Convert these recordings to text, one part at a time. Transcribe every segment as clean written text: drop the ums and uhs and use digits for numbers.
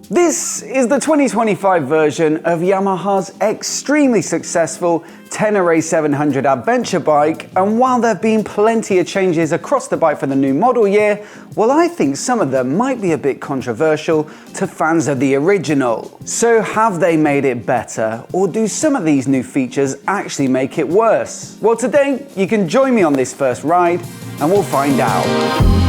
This is the 2025 version of Yamaha's extremely successful Tenere 700 adventure bike, and while there have been plenty of changes across the bike for the new model year, well, I think some of them might be a bit controversial to fans of the original. So have they made it better, or do some of these new features actually make it worse? Well, today you can join me on this first ride and we'll find out.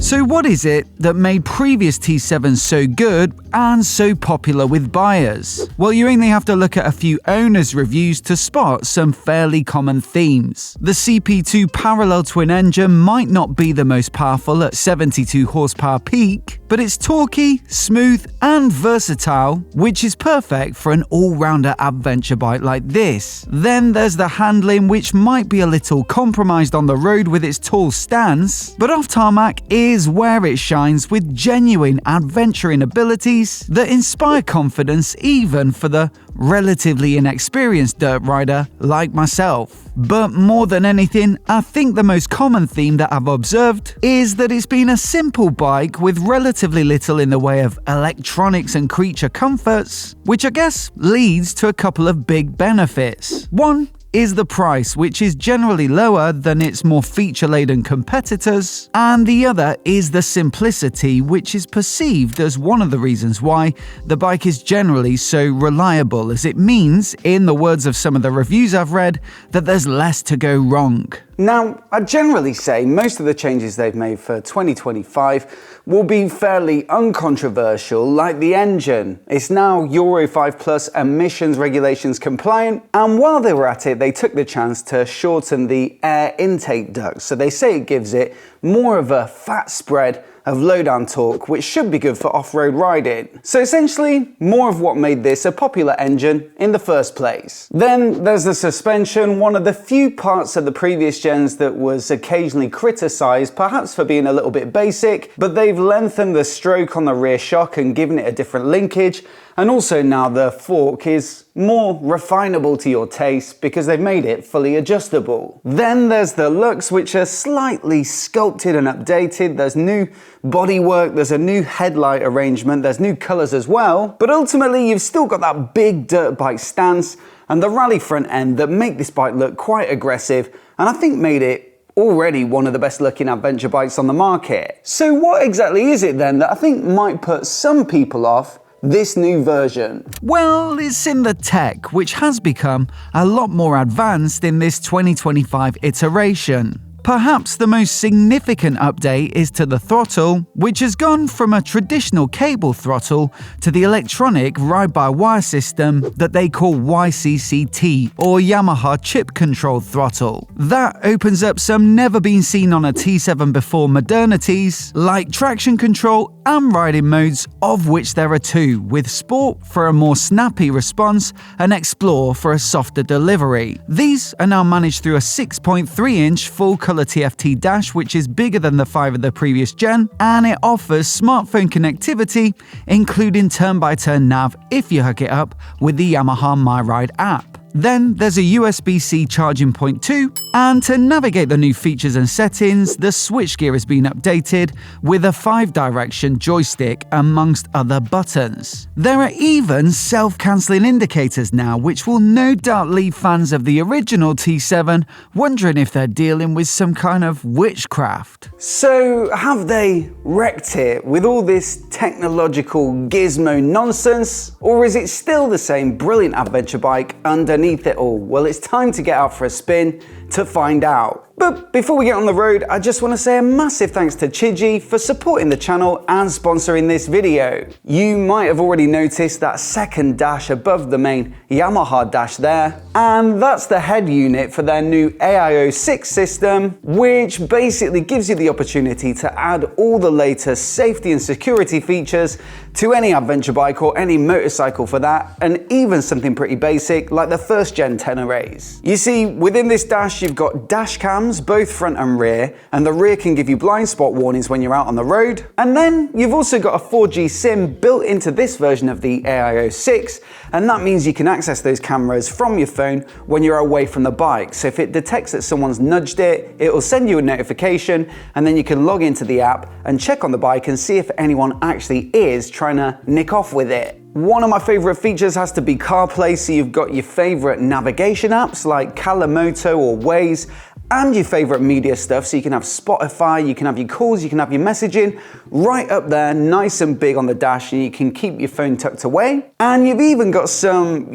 So what is it that made previous T7s so good and so popular with buyers? Well, you only have to look at a few owners' reviews to spot some fairly common themes. The CP2 parallel twin engine might not be the most powerful at 72 horsepower peak, but it's torquey, smooth and versatile, which is perfect for an all-rounder adventure bike like this. Then there's the handling, which might be a little compromised on the road with its tall stance, but off tarmac is where it shines with genuine adventuring abilities that inspire confidence even for the relatively inexperienced dirt rider like myself. But more than anything, I think the most common theme that I've observed is that it's been a simple bike with relatively little in the way of electronics and creature comforts, which I guess leads to a couple of big benefits. One is the price, which is generally lower than its more feature-laden competitors, and the other is the simplicity, which is perceived as one of the reasons why the bike is generally so reliable, as it means, in the words of some of the reviews I've read, that there's less to go wrong. Now, I'd generally say most of the changes they've made for 2025 will be fairly uncontroversial, like the engine. It's now Euro 5 Plus emissions regulations compliant, and while they were at it, they took the chance to shorten the air intake duct, so they say it gives it more of a fat spread of low-down torque, which should be good for off-road riding. So essentially, more of what made this a popular engine in the first place. Then there's the suspension, one of the few parts of the previous gens that was occasionally criticised, perhaps for being a little bit basic, but they've lengthened the stroke on the rear shock and given it a different linkage, and also now the fork is more refinable to your taste because they've made it fully adjustable. Then there's the looks, which are slightly sculpted and updated. There's new bodywork, there's a new headlight arrangement, there's new colours as well, but ultimately you've still got that big dirt bike stance and the rally front end that make this bike look quite aggressive, and I think made it already one of the best looking adventure bikes on the market. So what exactly is it then that I think might put some people off this new version? Well, it's in the tech, which has become a lot more advanced in this 2025 iteration. Perhaps the most significant update is to the throttle, which has gone from a traditional cable throttle to the electronic ride-by-wire system that they call YCCT, or Yamaha Chip Controlled Throttle. That opens up some never-been-seen on a T7 before modernities, like traction control and riding modes, of which there are two, with Sport for a more snappy response and Explore for a softer delivery. These are now managed through a 6.3-inch full-color TFT dash, which is bigger than the 5 of the previous gen, and it offers smartphone connectivity, including turn-by-turn nav if you hook it up with the Yamaha MyRide app. Then there's a USB-C charging point too, and to navigate the new features and settings, the switchgear has been updated with a 5-direction joystick amongst other buttons. There are even self-cancelling indicators now, which will no doubt leave fans of the original T7 wondering if they're dealing with some kind of witchcraft. So have they wrecked it with all this technological gizmo nonsense, or is it still the same brilliant adventure bike underneath it all? Well, it's time to get out for a spin to find out. But before we get on the road, I just want to say a massive thanks to Chigee for supporting the channel and sponsoring this video. You might have already noticed that second dash above the main Yamaha dash there, and that's the head unit for their new AIO-6 system, which basically gives you the opportunity to add all the latest safety and security features to any adventure bike or any motorcycle for that, and even something pretty basic like the first gen Teneres. You see, within this dash you've got dash cam, cams, both front and rear, and the rear can give you blind spot warnings when you're out on the road. And then you've also got a 4G SIM built into this version of the AIO-6, and that means you can access those cameras from your phone when you're away from the bike. So if it detects that someone's nudged it, it will send you a notification, and then you can log into the app and check on the bike and see if anyone actually is trying to nick off with it. One of my favorite features has to be CarPlay, so you've got your favorite navigation apps like Kalamoto or Waze, and your favorite media stuff, so you can have Spotify, you can have your calls, you can have your messaging right up there, nice and big on the dash, and you can keep your phone tucked away. And you've even got some,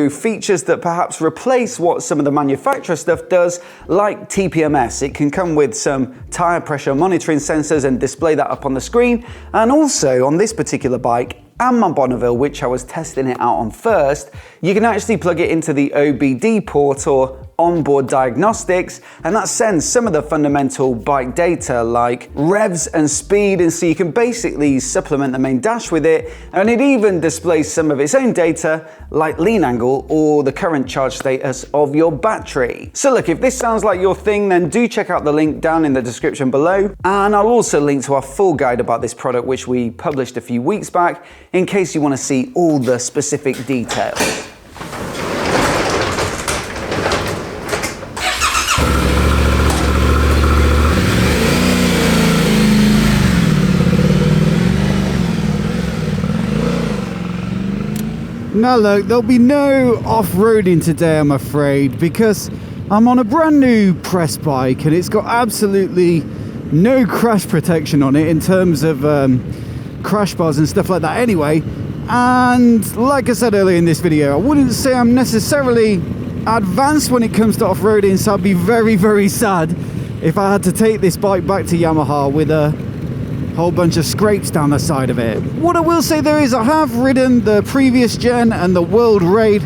features that perhaps replace what some of the manufacturer stuff does, like TPMS. It can come with some tire pressure monitoring sensors and display that up on the screen. And also on this particular bike, and my Bonneville, which I was testing it out on first, you can actually plug it into the OBD port, or onboard diagnostics, and that sends some of the fundamental bike data like revs and speed, and so you can basically supplement the main dash with it, and it even displays some of its own data like lean angle or the current charge status of your battery. So look, if this sounds like your thing, then do check out the link down in the description below, and I'll also link to our full guide about this product, which we published a few weeks back, in case you want to see all the specific details. Now look, there'll be no off-roading today, I'm afraid, because I'm on a brand new press bike and it's got absolutely no crash protection on it in terms of crash bars and stuff like that anyway. And like I said earlier in this video, I wouldn't say I'm necessarily advanced when it comes to off-roading, so I'd be very, very sad if I had to take this bike back to Yamaha with a whole bunch of scrapes down the side of it. What I will say though is I have ridden the previous gen and the World Raid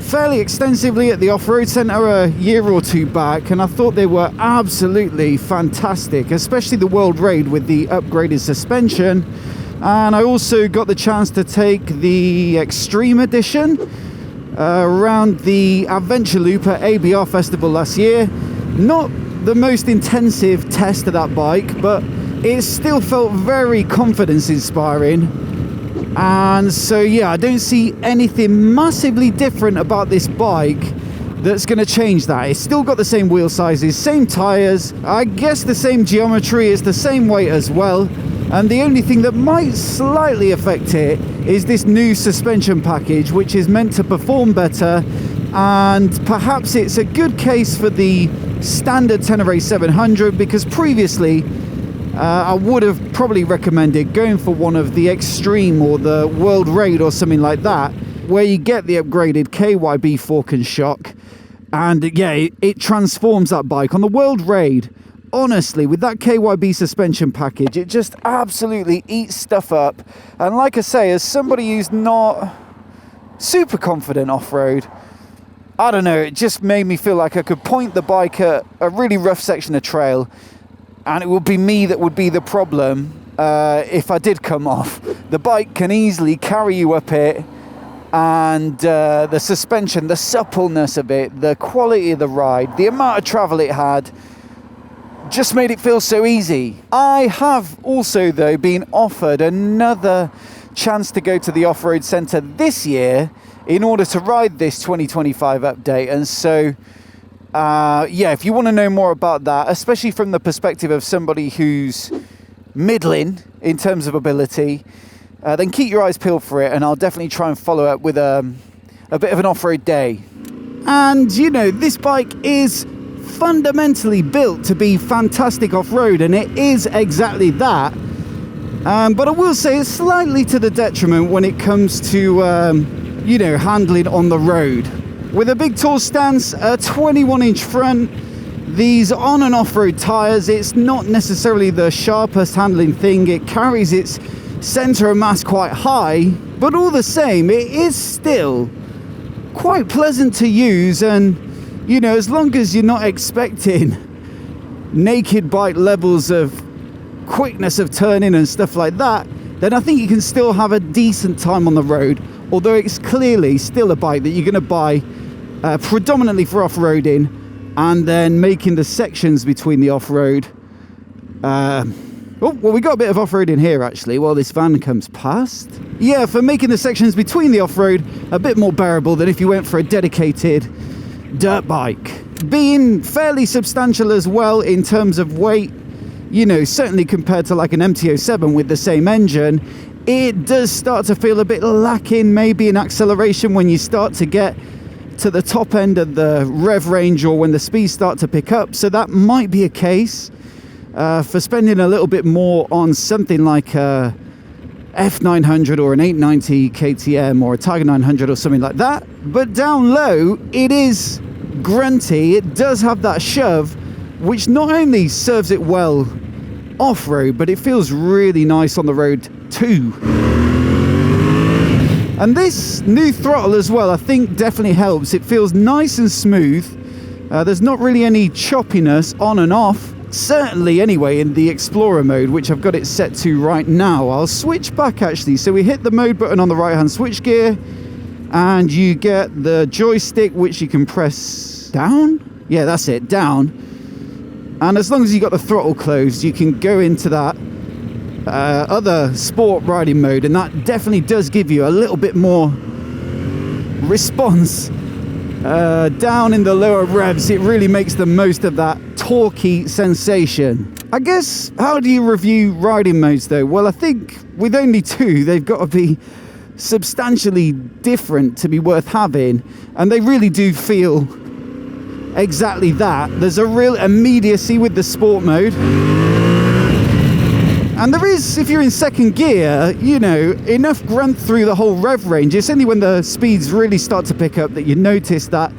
fairly extensively at the Off-Road Centre a year or two back, and I thought they were absolutely fantastic, especially the World Raid with the upgraded suspension. And I also got the chance to take the Extreme Edition around the Adventure Loop at ABR Festival last year. Not the most intensive test of that bike, but it still felt very confidence inspiring. And so yeah, I don't see anything massively different about this bike that's going to change that. It's still got the same wheel sizes, same tyres, I guess the same geometry, it's the same weight as well. And the only thing that might slightly affect it is this new suspension package, which is meant to perform better. And perhaps it's a good case for the standard Tenere 700, because previously I would have probably recommended going for one of the Extreme or the World Raid or something like that, where you get the upgraded KYB fork and shock, and yeah, it transforms that bike. On the World Raid, honestly, with that KYB suspension package, it just absolutely eats stuff up. And like I say, as somebody who's not super confident off-road, I don't know, it just made me feel like I could point the bike at a really rough section of trail, and it would be me that would be the problem if I did come off. The bike can easily carry you up it, and the suspension, the suppleness of it, the quality of the ride, the amount of travel it had, just made it feel so easy. I have also, though, been offered another chance to go to the Off-Road Centre this year in order to ride this 2025 update, and so yeah, if you want to know more about that, especially from the perspective of somebody who's middling in terms of ability, then keep your eyes peeled for it, and I'll definitely try and follow up with a bit of an off-road day. And this bike is fundamentally built to be fantastic off-road, and it is exactly that. But I will say it's slightly to the detriment when it comes to handling on the road. With a big tall stance, a 21-inch front, these on and off-road tyres, it's not necessarily the sharpest handling thing. It carries its centre of mass quite high, but all the same, it is still quite pleasant to use. And, as long as you're not expecting naked bike levels of quickness of turning and stuff like that, then I think you can still have a decent time on the road. Although it's clearly still a bike that you're going to buy predominantly for off-roading, and then making the sections between the off-road. Well, we got a bit of off-road in here actually while this van comes past. Yeah, for making the sections between the off-road a bit more bearable than if you went for a dedicated dirt bike. Being fairly substantial as well in terms of weight, you know, certainly compared to like an MT-07 with the same engine, it does start to feel a bit lacking maybe in acceleration when you start to get to the top end of the rev range or when the speeds start to pick up. So that might be a case for spending a little bit more on something like a F900 or an 890 KTM or a Tiger 900 or something like that. But down low, it is grunty. It does have that shove, which not only serves it well off-road, but it feels really nice on the road too. And this new throttle as well, I think definitely helps. It feels nice and smooth. There's not really any choppiness on and off. Certainly anyway in the Explorer mode, which I've got it set to right now. I'll switch back actually. So we hit the mode button on the right hand switch gear and you get the joystick which you can press down. Yeah, that's it, down. And as long as you got the throttle closed, you can go into that other sport riding mode, and that definitely does give you a little bit more response. Down in the lower revs, it really makes the most of that torquey sensation. I guess, how do you review riding modes though? Well, I think with only two, they've got to be substantially different to be worth having, and they really do feel exactly that. There's a real immediacy with the sport mode, and there is, if you're in second gear, you know, enough grunt through the whole rev range. It's only when the speeds really start to pick up that you notice that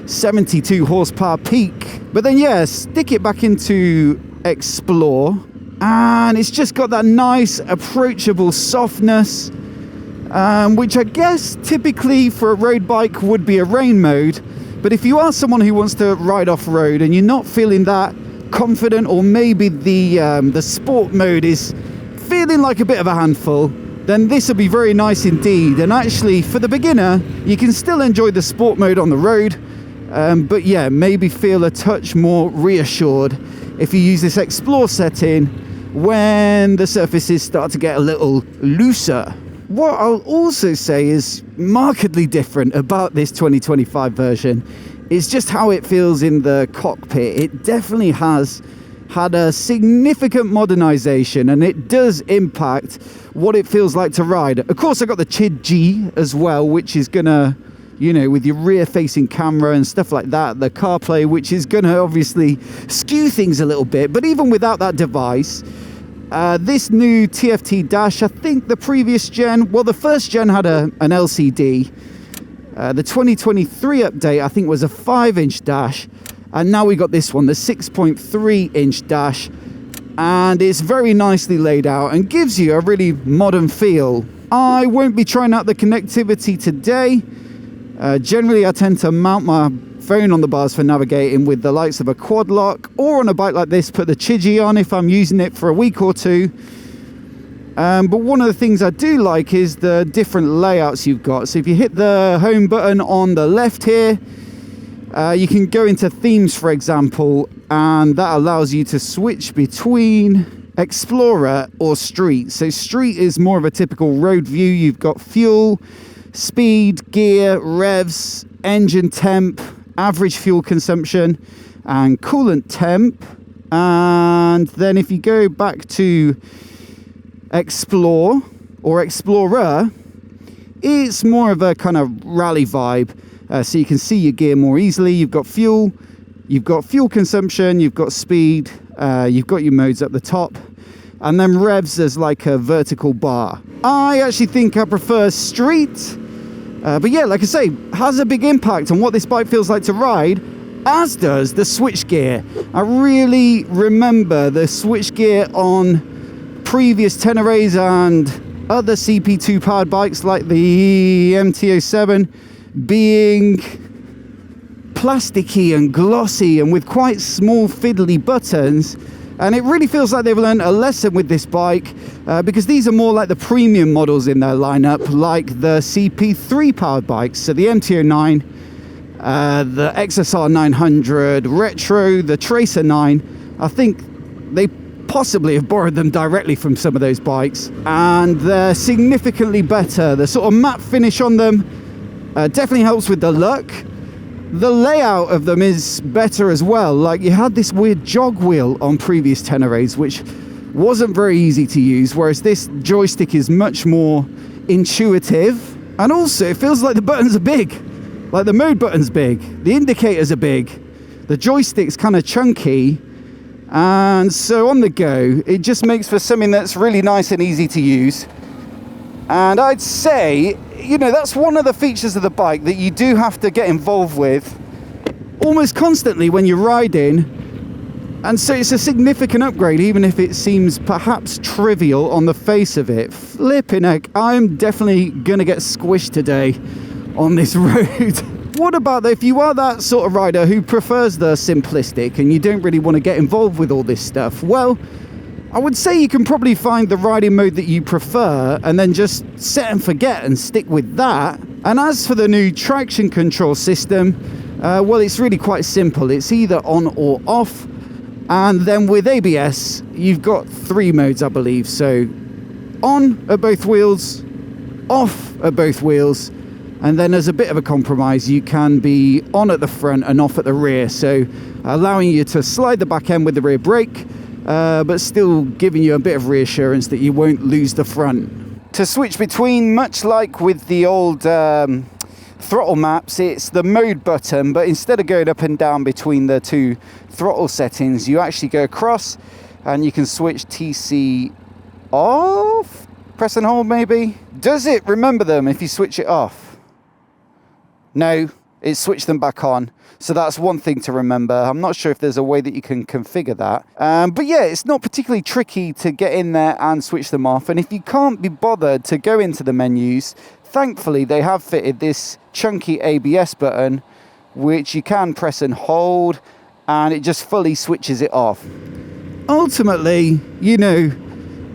72 horsepower peak. But then yeah, stick it back into Explore and it's just got that nice approachable softness, which I guess typically for a road bike would be a rain mode. But if you are someone who wants to ride off-road and you're not feeling that confident, or maybe the sport mode is feeling like a bit of a handful, then this will be very nice indeed. And actually for the beginner, you can still enjoy the sport mode on the road, but yeah, maybe feel a touch more reassured if you use this Explore setting when the surfaces start to get a little looser. What I'll also say is markedly different about this 2025 version is just how it feels in the cockpit. It definitely has had a significant modernization, and it does impact what it feels like to ride. Of course, I got the Chigee as well, which is gonna, you know, with your rear facing camera and stuff like that, the CarPlay, which is gonna obviously skew things a little bit. But even without that device, this new TFT dash, I think the previous gen, well, the first gen had an LCD. The 2023 update, I think, was a 5-inch dash. And now we got this one, the 6.3-inch dash. And it's very nicely laid out and gives you a really modern feel. I won't be trying out the connectivity today. Generally, I tend to mount my phone on the bars for navigating with the likes of a quad lock, or on a bike like this, put the Chigee on if I'm using it for a week or two. But one of the things I do like is the different layouts you've got. So if you hit the home button on the left here, you can go into themes, for example, and that allows you to switch between Explorer or Street. So Street is more of a typical road view. You've got fuel, speed, gear, revs, engine temp, average fuel consumption, and coolant temp. And then if you go back to Explore or Explorer, it's more of a kind of rally vibe, so you can see your gear more easily. You've got fuel consumption, you've got speed, you've got your modes at the top, and then revs as like a vertical bar. I actually think I prefer Street, but yeah, like I say, has a big impact on what this bike feels like to ride, as does the switchgear. I really remember the switchgear on previous Teneres and other CP2 powered bikes like the MT-07 being plasticky and glossy and with quite small fiddly buttons, and it really feels like they've learned a lesson with this bike, because these are more like the premium models in their lineup, like the CP3 powered bikes, so the MT-09 the XSR 900 Retro, the Tracer 9. I think they possibly have borrowed them directly from some of those bikes, and they're significantly better. The sort of matte finish on them definitely helps with the look. The layout of them is better as well. Like, you had this weird jog wheel on previous Teneres, which wasn't very easy to use, whereas this joystick is much more intuitive. And also, it feels like the buttons are big. Like, the mode button's big, the indicators are big, the joystick's kind of chunky, and so on the go, it just makes for something that's really nice and easy to use. And I'd say, you know, that's one of the features of the bike that you do have to get involved with almost constantly when you're riding. And so it's a significant upgrade, even if it seems perhaps trivial on the face of it. Flipping heck, I'm definitely going to get squished today on this road. What about if you are that sort of rider who prefers the simplistic and you don't really want to get involved with all this stuff? Well, I would say you can probably find the riding mode that you prefer and then just set and forget and stick with that. And as for the new traction control system, well, it's really quite simple. It's either on or off. And then with ABS, you've got 3 modes, I believe. So on at both wheels, off at both wheels, and then as a bit of a compromise, you can be on at the front and off at the rear. So allowing you to slide the back end with the rear brake, but still giving you a bit of reassurance that you won't lose the front. To switch between, much like with the old throttle maps, it's the mode button, but instead of going up and down between the 2 throttle settings, you actually go across and you can switch TC off, press and hold maybe. Does it remember them if you switch it off? No, it switched them back on. So that's one thing to remember. I'm not sure if there's a way that you can configure that. But yeah, it's not particularly tricky to get in there and switch them off. And if you can't be bothered to go into the menus, thankfully they have fitted this chunky ABS button, which you can press and hold, and it just fully switches it off. Ultimately, you know,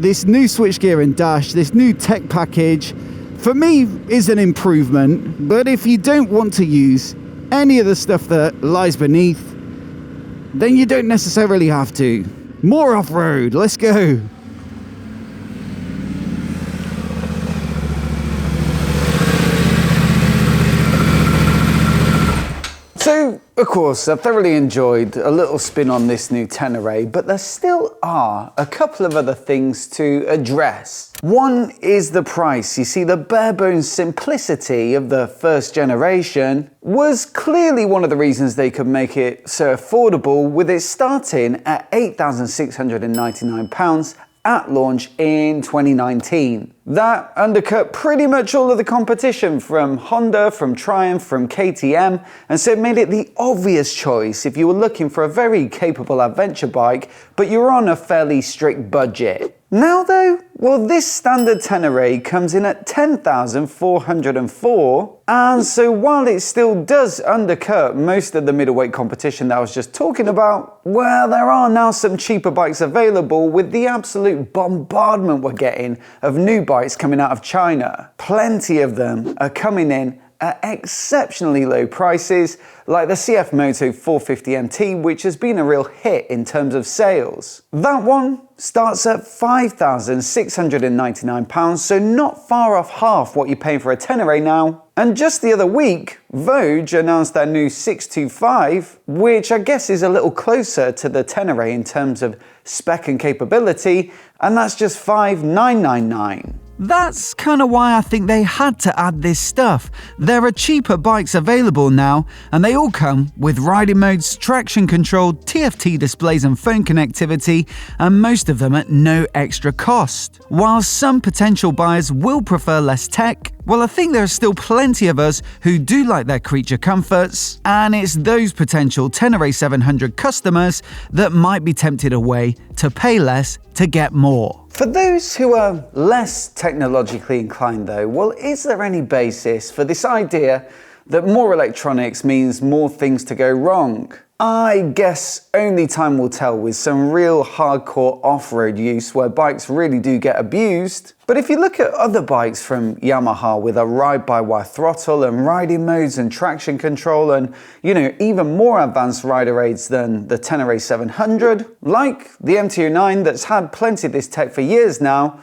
this new switchgear and dash, this new tech package, for me is an improvement. But if you don't want to use any of the stuff that lies beneath, then you don't necessarily have to. More off-road, let's go. So, of course, I thoroughly enjoyed a little spin on this new Tenere, but there still are a couple of other things to address. One is the price. You see, the bare bones simplicity of the first generation was clearly one of the reasons they could make it so affordable, with it starting at £8,699 at launch in 2019. That undercut pretty much all of the competition from Honda, from Triumph, from KTM, and so it made it the obvious choice if you were looking for a very capable adventure bike, but you're on a fairly strict budget. Now though, well, this standard Tenere comes in at $10,404, and so while it still does undercut most of the middleweight competition that I was just talking about, well, there are now some cheaper bikes available with the absolute bombardment we're getting of new bikes coming out of China. Plenty of them are coming in at exceptionally low prices, like the CF Moto 450 MT, which has been a real hit in terms of sales. That one starts at £5,699, so not far off half what you're paying for a Tenere now. And just the other week, Vogue announced their new 625, which I guess is a little closer to the Tenere in terms of spec and capability, and that's just $5,999. That's kind of why I think they had to add this stuff. There are cheaper bikes available now, and they all come with riding modes, traction control, TFT displays and phone connectivity, and most of them at no extra cost. While some potential buyers will prefer less tech, well, I think there are still plenty of us who do like their creature comforts, and it's those potential Tenere 700 customers that might be tempted away to pay less to get more. For those who are less technologically inclined though, well, is there any basis for this idea that more electronics means more things to go wrong? I guess only time will tell with some real hardcore off-road use where bikes really do get abused. But if you look at other bikes from Yamaha with a ride-by-wire throttle and riding modes and traction control and, even more advanced rider aids than the Tenere 700, like the MT-09 that's had plenty of this tech for years now,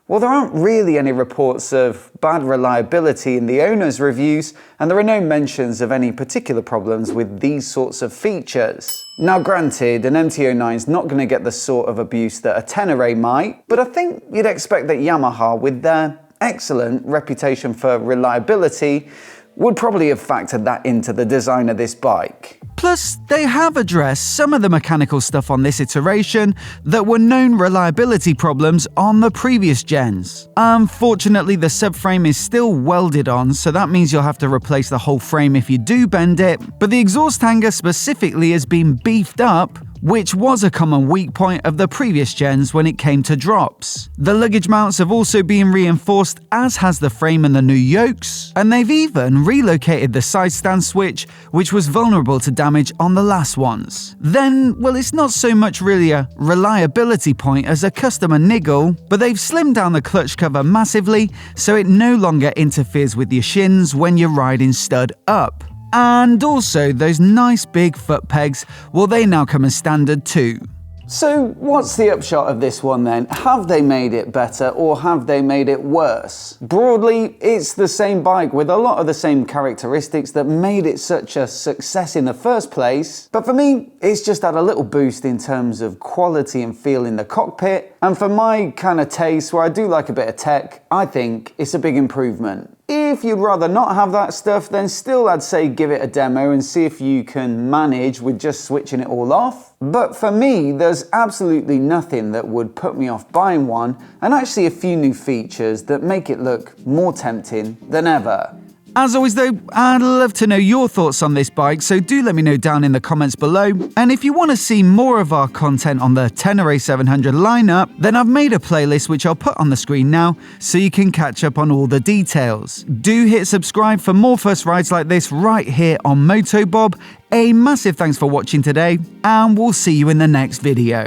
well, there aren't really any reports of bad reliability in the owner's reviews, and there are no mentions of any particular problems with these sorts of features. Now granted, an MT-09 is not going to get the sort of abuse that a Tenere might, but I think you'd expect that Yamaha, with their excellent reputation for reliability, would probably have factored that into the design of this bike. Plus, they have addressed some of the mechanical stuff on this iteration that were known reliability problems on the previous gens. Unfortunately, the subframe is still welded on, so that means you'll have to replace the whole frame if you do bend it, but the exhaust hanger specifically has been beefed up, which was a common weak point of the previous gens when it came to drops. The luggage mounts have also been reinforced, as has the frame and the new yokes, and they've even relocated the side stand switch, which was vulnerable to damage on the last ones. Then, well, it's not so much really a reliability point as a customer niggle, but they've slimmed down the clutch cover massively so it no longer interferes with your shins when you're riding stud up. And also, those nice big foot pegs, well, they now come as standard too. So what's the upshot of this one then? Have they made it better or have they made it worse? Broadly, it's the same bike with a lot of the same characteristics that made it such a success in the first place. But for me, it's just had a little boost in terms of quality and feel in the cockpit. And for my kind of taste, where I do like a bit of tech, I think it's a big improvement. If you'd rather not have that stuff, then still I'd say give it a demo and see if you can manage with just switching it all off. But for me, there's absolutely nothing that would put me off buying one, and actually a few new features that make it look more tempting than ever. As always though, I'd love to know your thoughts on this bike, so do let me know down in the comments below. And if you want to see more of our content on the Tenere 700 lineup, then I've made a playlist which I'll put on the screen now, so you can catch up on all the details. Do hit subscribe for more first rides like this right here on MOTOBOB. A massive thanks for watching today, and we'll see you in the next video.